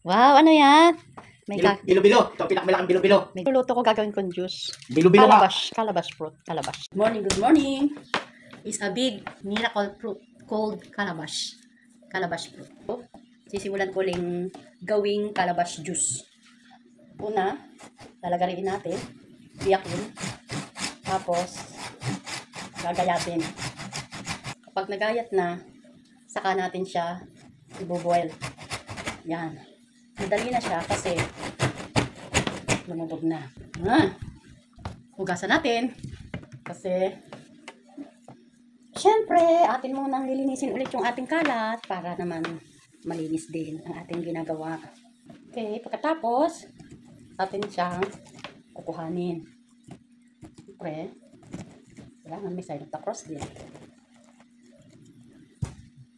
Wow, ano yan? May Bilo-bilo. Ito ang pinakamalaking bilo-bilo. may luto ko gagawin kong juice. Bilo-bilo ka. Calabash fruit. Calabash. Good morning. It's a big miracle fruit called calabash. Calabash fruit. Sisimulan ko lang gawing calabash juice. Una, lalagarin natin. Biyakin. Tapos, gagayatin. Kapag nagayat na, saka natin siya ibo-boil. Yan. Madali na siya kasi lumubog na. Hugasan natin. Kasi, syempre, atin munang lilinisin ulit yung ating kalat para naman malinis din ang ating ginagawa. Okay, pagkatapos, atin siyang kukuhanin. Siyempre, kailangan may side of the cross din.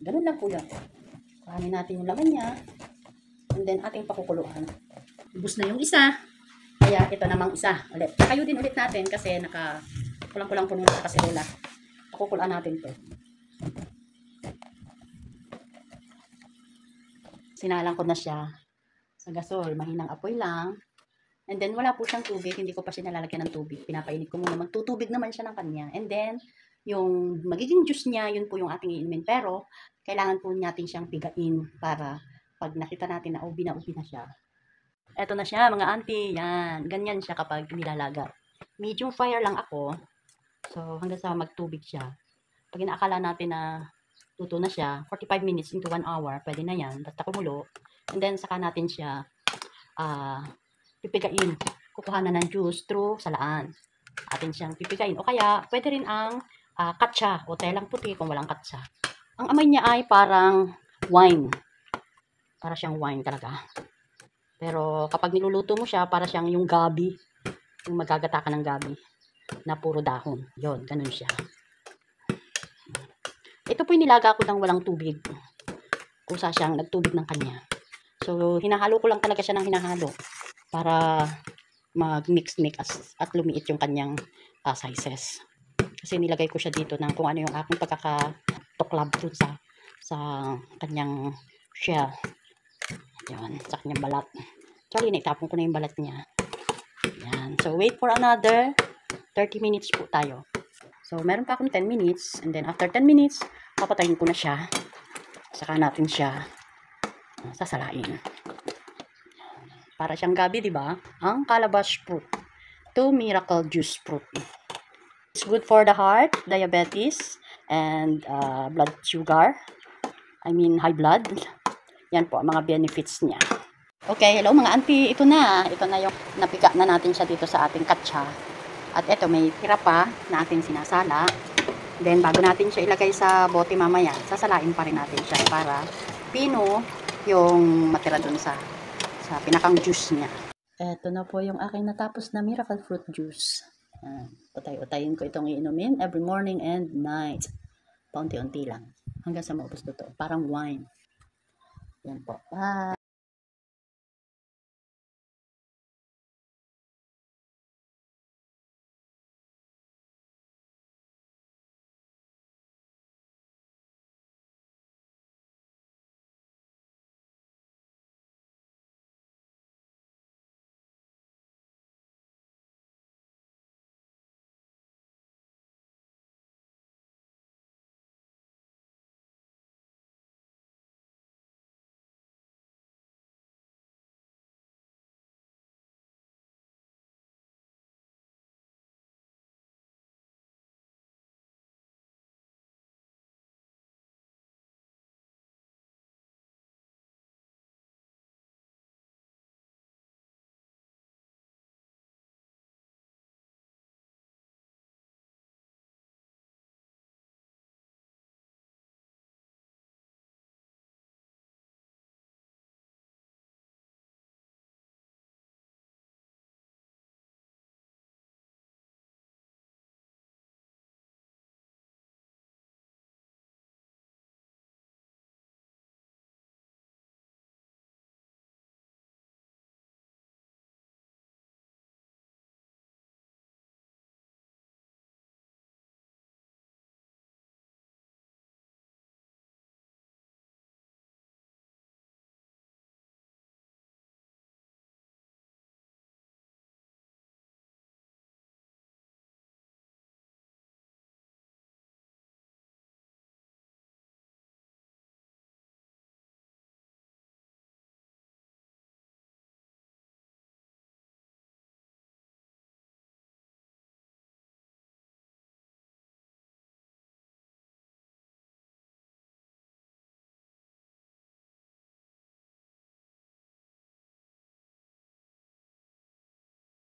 Ganun lang po yan. Kuhanin natin yung laman niya. And then, ating pakukuluan. Ubus na yung isa. Kaya, ito namang isa. Ulit. Kayo din ulit natin kasi kulang-kulang po nila sa kaserula. Pakukuluan natin to. Sinalang ko na siya sa gasol. Mahinang apoy lang. And then, wala po siyang tubig. Hindi ko pa siya nalalagyan ng tubig. Pinapainit ko muna. Magtutubig naman siya ng kanya. And then, yung magiging juice niya, yun po yung ating iinumin. Pero, kailangan po natin siyang pigain para pag nakita natin na ubi na siya. Eto na siya, mga auntie. Yan. Ganyan siya kapag nilalaga. Medium fire lang ako. So, hanggang sa magtubig siya. Pag inaakala natin na luto na siya, 45 minutes into 1 hour, pwede na yan. Basta kumulo. And then, saka natin siya pipigain. Kukuha na ng juice through salaan. Atin siyang pipigain. O kaya, pwede rin ang katsa o telang puti kung walang katsa. Ang amoy niya ay parang wine. Para siyang wine talaga. Pero kapag niluluto mo siya, para siyang yung gabi. Yung magagata ka ng gabi. Na puro dahon. Yun, ganun siya. Ito po yung nilaga ko ng walang tubig. Kusa siyang nagtubig ng kanya. So, hinahalo ko lang talaga siya ng hinahalo. Para mag-mix-mix at lumiit yung kanyang sizes. Kasi nilagay ko siya dito ng kung ano yung aking pagkakatuklab dun sa kanyang shell. Yan, sa kanyang balat. Actually, naitapon ko na yung balat niya. Yan. So, wait for another 30 minutes po tayo. So, meron pa akong 10 minutes. And then, after 10 minutes, papatayin ko na siya. Saka natin siya sasalain. Para siyang gabi, di ba? Ang calabash fruit. 2 miracle juice fruit. It's good for the heart, diabetes, and blood sugar. I mean, high blood. Yan po, mga benefits niya. Okay, hello mga auntie. Ito na yung napiga na natin siya dito sa ating katsa. At ito, may tira pa na ating sinasala. Then, bago natin siya ilagay sa bote mamaya, sasalain pa rin natin siya para pino yung matira dun sa pinakang juice niya. Ito na po yung aking natapos na miracle fruit juice. Utay-utayin ko itong iinumin every morning and night. Paunti-unti lang. Hanggang sa maubos na to. Parang wine. Yan po. Bye!